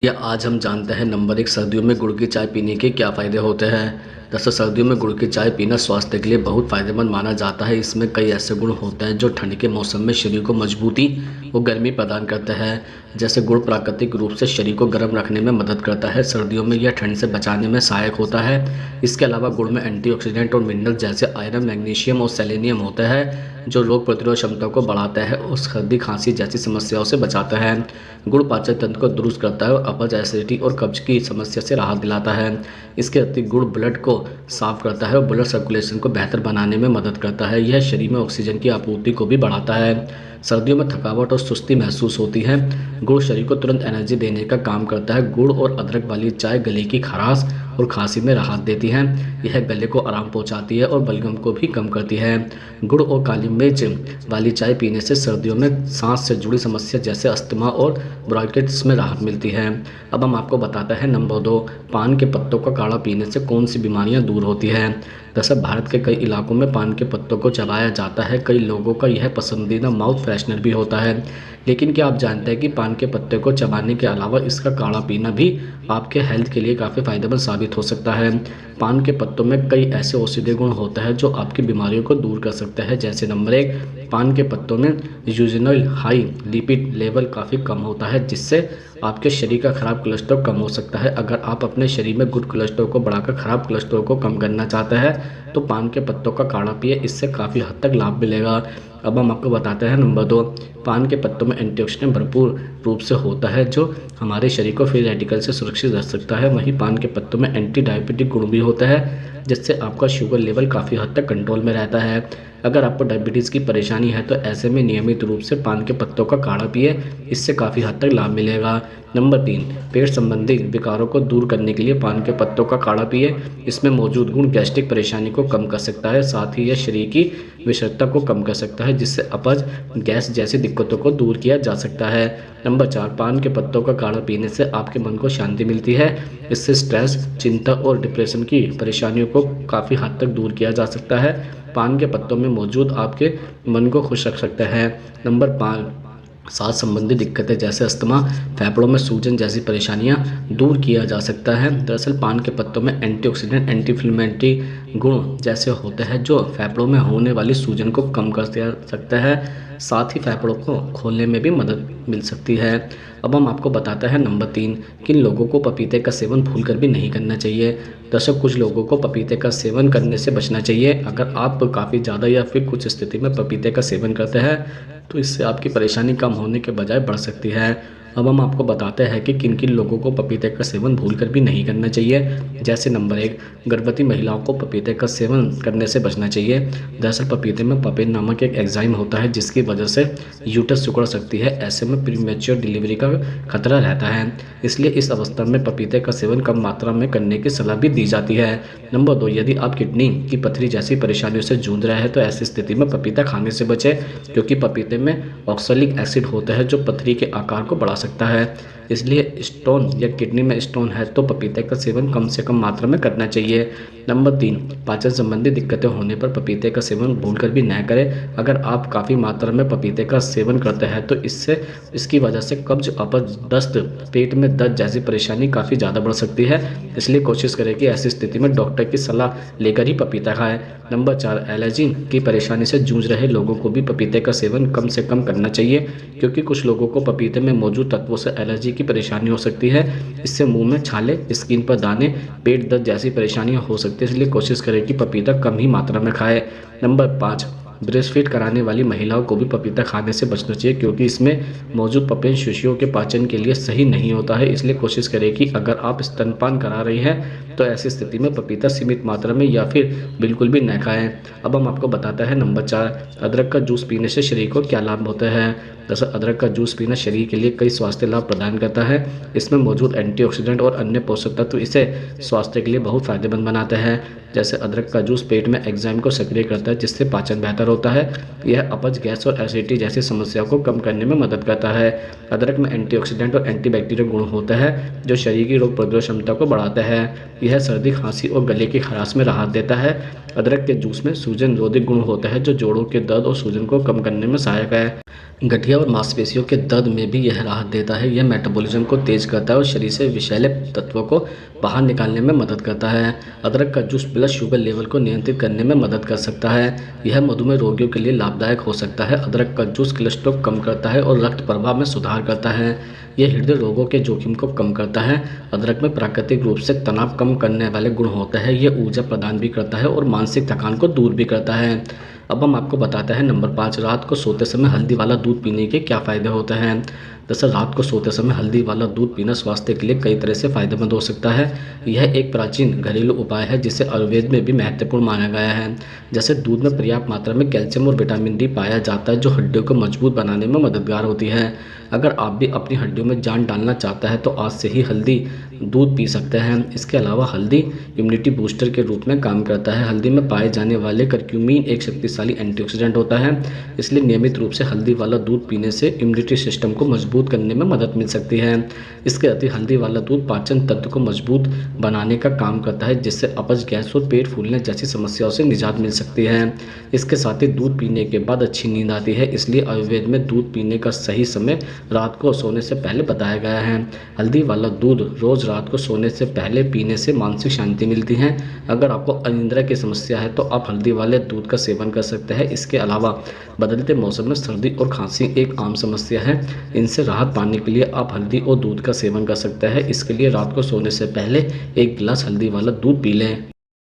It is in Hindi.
या आज हम जानते हैं नंबर एक सर्दियों में गुड़ की चाय पीने के क्या फ़ायदे होते हैं। दरअसल सर्दियों में गुड़ की चाय पीना स्वास्थ्य के लिए बहुत फ़ायदेमंद माना जाता है। इसमें कई ऐसे गुण होते हैं जो ठंड के मौसम में शरीर को मजबूती और गर्मी प्रदान करते हैं। जैसे गुड़ प्राकृतिक रूप से शरीर को गर्म रखने में मदद करता है, सर्दियों में यह ठंड से बचाने में सहायक होता है। इसके अलावा गुड़ में एंटीऑक्सीडेंट और मिनरल जैसे आयरन, मैग्नीशियम और सेलेनियम होता है जो रोग प्रतिरोध क्षमता को बढ़ाता है और सर्दी खांसी जैसी समस्याओं से बचाता है। गुड़ पाचन तंत्र को दुरुस्त करता है और अपच, एसिडिटी और कब्ज की समस्या से राहत दिलाता है। इसके अतिरिक्त गुड़ ब्लड को साफ करता है और ब्लड सर्कुलेशन को बेहतर बनाने में मदद करता है। यह शरीर में ऑक्सीजन की आपूर्ति को भी बढ़ाता है। सर्दियों में थकावट और सुस्ती महसूस होती है। गुड़ शरीर को तुरंत एनर्जी देने का काम करता है। गुड़ और अदरक वाली चाय गले की खराश और खांसी में राहत देती है। यह गले को आराम पहुंचाती है और बलगम को भी कम करती है। गुड़ और काली मिर्च वाली चाय पीने से सर्दियों में सांस से जुड़ी समस्या जैसे अस्थमा और ब्रोंकाइटिस में राहत मिलती है। अब हम आपको बताते हैं नंबर 2, पान के पत्तों का काढ़ा पीने से कौन सी बीमारियां दूर होती हैं। दरअसल भारत के कई इलाकों में पान के पत्तों को चबाया जाता है। कई लोगों का यह पसंदीदा माउथ फ्रेशनर भी होता है। लेकिन क्या आप जानते हैं कि पान के पत्ते को चबाने के अलावा इसका काढ़ा पीना भी आपके हेल्थ के लिए काफ़ी फायदेमंद साबित हो सकता है। पान के पत्तों में कई ऐसे औषधीय गुण होते हैं जो आपकी बीमारियों को दूर कर सकते हैं। जैसे नंबर 1, पान के पत्तों में यूजुनल हाई लिपिड लेवल काफ़ी कम होता है जिससे आपके शरीर का खराब कोलेस्ट्रॉल कम हो सकता है। अगर आप अपने शरीर में गुड कोलेस्ट्रॉल को बढ़ाकर खराब कोलेस्ट्रॉल को कम करना चाहते हैं तो पान के पत्तों का काढ़ा पिए, इससे काफ़ी हद तक लाभ मिलेगा। अब हम आपको बताते हैं नंबर 2, पान के पत्तों में एंटीऑक्सीडेंट भरपूर रूप से होता है जो हमारे शरीर को फ्री रेडिकल से सुरक्षित रख सकता है। वहीं पान के पत्तों में एंटी डायबिटिक गुण भी होता है जिससे आपका शुगर लेवल काफ़ी हद तक कंट्रोल में रहता है। अगर आपको डायबिटीज़ की परेशानी है तो ऐसे में नियमित रूप से पान के पत्तों का काढ़ा पिए, इससे काफ़ी हद तक लाभ मिलेगा। नंबर 3, पेट संबंधी विकारों को दूर करने के लिए पान के पत्तों का काढ़ा पिए। इसमें मौजूद गुण गैस्ट्रिक परेशानी को कम कर सकता है, साथ ही यह शरीर की विषाक्तता को कम कर सकता है जिससे अपच, गैस जैसी दिक्कतों को दूर किया जा सकता है। नंबर 4, पान के पत्तों का काढ़ा पीने से आपके मन को शांति मिलती है। इससे स्ट्रेस, चिंता और डिप्रेशन की परेशानियों को काफ़ी हद तक दूर किया जा सकता है। पान के पत्तों में मौजूद आपके मन को खुश रख सकते हैं। नंबर 5, सांस संबंधी दिक्कतें जैसे अस्थमा, फेफड़ों में सूजन जैसी परेशानियां दूर किया जा सकता है। दरअसल पान के पत्तों में एंटीऑक्सीडेंट, एंटी इन्फ्लेमेटरी गुण जैसे होते हैं जो फेफड़ों में होने वाली सूजन को कम कर सकता है, साथ ही फेफड़ों को खोलने में भी मदद मिल सकती है। अब हम आपको बताते हैं नंबर 3, किन लोगों को पपीते का सेवन भूलकर भी नहीं करना चाहिए। दरअसल कुछ लोगों को पपीते का सेवन करने से बचना चाहिए। अगर आप काफ़ी ज़्यादा या फिर कुछ स्थिति में पपीते का सेवन करते हैं तो इससे आपकी परेशानी कम होने के बजाय बढ़ सकती है। अब हम आपको बताते हैं कि किन किन लोगों को पपीते का सेवन भूलकर भी नहीं करना चाहिए। जैसे नंबर 1, गर्भवती महिलाओं को पपीते का सेवन करने से बचना चाहिए। दरअसल पपीते में पपेन नामक एक एंजाइम होता है जिसकी वजह से यूट्रस सिकुड़ सकती है। ऐसे में प्रीमेच्योर डिलीवरी का खतरा रहता है, इसलिए इस अवस्था में पपीते का सेवन कम मात्रा में करने की सलाह भी दी जाती है। नंबर 2, यदि आप किडनी की पथरी जैसी परेशानियों से जूझ रहे हैं तो ऐसी स्थिति में पपीता खाने से बचें, क्योंकि पपीते में ऑक्सैलिक एसिड होता है जो पथरी के आकार को बढ़ा सकता है। इसलिए स्टोन या किडनी में स्टोन है तो पपीते का सेवन कम से कम मात्रा में करना चाहिए। नंबर 3, पाचन संबंधी दिक्कतें होने पर पपीते का सेवन भूलकर भी न करें। अगर आप काफ़ी मात्रा में पपीते का सेवन करते हैं तो इसकी वजह से कब्ज, अपच, दस्त, पेट में दर्द जैसी परेशानी काफ़ी ज़्यादा बढ़ सकती है। इसलिए कोशिश करें कि ऐसी स्थिति में डॉक्टर की सलाह लेकर ही पपीता खाएं। नंबर 4, एलर्जी की परेशानी से जूझ रहे लोगों को भी पपीते का सेवन कम से कम करना चाहिए, क्योंकि कुछ लोगों को पपीते में मौजूद तत्वों से एलर्जी की परेशानी हो सकती है। इससे मुंह में छाले, स्किन पर दाने, पेट दर्द जैसी परेशानियां हो सकती है, इसलिए कोशिश करें कि पपीता कम ही मात्रा में खाएं। नंबर 5, ब्रेस्ट फीड कराने वाली महिलाओं को भी पपीता खाने से बचना चाहिए, क्योंकि इसमें मौजूद पपेन शिशुओं के पाचन के लिए सही नहीं होता है। इसलिए कोशिश करें कि अगर आप स्तनपान करा रही हैं तो ऐसी स्थिति में पपीता सीमित मात्रा में या फिर बिल्कुल भी न खाएं। अब हम आपको बताते हैं नंबर 4, अदरक का जूस पीने से शरीर को क्या लाभ होता है। दरअसल अदरक का जूस पीना शरीर के लिए कई स्वास्थ्य लाभ प्रदान करता है। इसमें मौजूद एंटीऑक्सीडेंट और अन्य पोषक तत्व इसे स्वास्थ्य के लिए बहुत फायदेमंद बनाते हैं। जैसे अदरक का जूस पेट में एंजाइम को सक्रिय करता है जिससे पाचन बेहतर होता है। यह अपच, गैस और एसिडिटी जैसी समस्याओं को कम करने में मदद करता है। अदरक में एंटीऑक्सीडेंट और एंटीबैक्टीरियल गुण होता है जो शरीर की रोग प्रतिरोध क्षमता को बढ़ाता है। यह सर्दी, खांसी और गले की खराश में राहत देता है। अदरक के जूस में सूजन रोधी गुण होता है जो जोड़ों के दर्द और सूजन को कम करने में सहायक है। गठिया और मांसपेशियों के दर्द में भी यह राहत देता है। यह मेटाबॉलिज्म को तेज करता है और शरीर से विषैले तत्वों को बाहर निकालने में मदद करता है। अदरक का जूस ब्लड शुगर लेवल को नियंत्रित करने में मदद कर सकता है। यह मधुमेह रोगियों के लिए लाभदायक हो सकता है। अदरक का जूस कोलेस्ट्रॉल कम करता है और रक्त प्रवाह में सुधार करता है। यह हृदय रोगों के जोखिम को कम करता है। अदरक में प्राकृतिक रूप से तनाव कम करने वाले गुण होते हैं। यह ऊर्जा प्रदान भी करता है और मानसिक थकान को दूर भी करता है। अब हम आपको बताते हैं नंबर 5, रात को सोते समय हल्दी वाला दूध पीने के क्या फ़ायदे होते हैं। दरअसल रात को सोते समय हल्दी वाला दूध पीना स्वास्थ्य के लिए कई तरह से फ़ायदेमंद हो सकता है। यह एक प्राचीन घरेलू उपाय है जिसे आयुर्वेद में भी महत्वपूर्ण माना गया है। जैसे दूध में पर्याप्त मात्रा में कैल्शियम और विटामिन डी पाया जाता है जो हड्डियों को मजबूत बनाने में मददगार होती है। अगर आप भी अपनी हड्डियों में जान डालना चाहते हैं तो आज से ही हल्दी दूध पी सकते हैं। इसके अलावा हल्दी इम्यूनिटी बूस्टर के रूप में काम करता है। हल्दी में पाए जाने वाले करक्यूमिन एक शक्तिशाली एंटीऑक्सीडेंट होता है, इसलिए नियमित रूप से हल्दी वाला दूध पीने से इम्यूनिटी सिस्टम को मजबूत करने में मदद मिल सकती है। इसके अति हल्दी वाला दूध पाचन तंत्र को मजबूत बनाने का काम करता है जिससे अपच, गैस और पेट फूलने जैसी समस्याओं से निजात मिल सकती है। इसके साथ ही दूध पीने के बाद अच्छी नींद आती है, इसलिए आयुर्वेद में दूध पीने का सही समय रात को सोने से पहले बताया गया है। हल्दी वाला दूध रोज रात को सोने से पहले पीने से मानसिक शांति मिलती है। अगर आपको अनिद्रा की समस्या है तो आप हल्दी वाले दूध का सेवन कर सकते हैं। इसके अलावा बदलते मौसम में सर्दी और खांसी एक आम समस्या है। इनसे राहत पाने के लिए आप हल्दी और दूध का सेवन कर सकते हैं। इसके लिए रात को सोने से पहले एक गिलास हल्दी वाला दूध पी लें।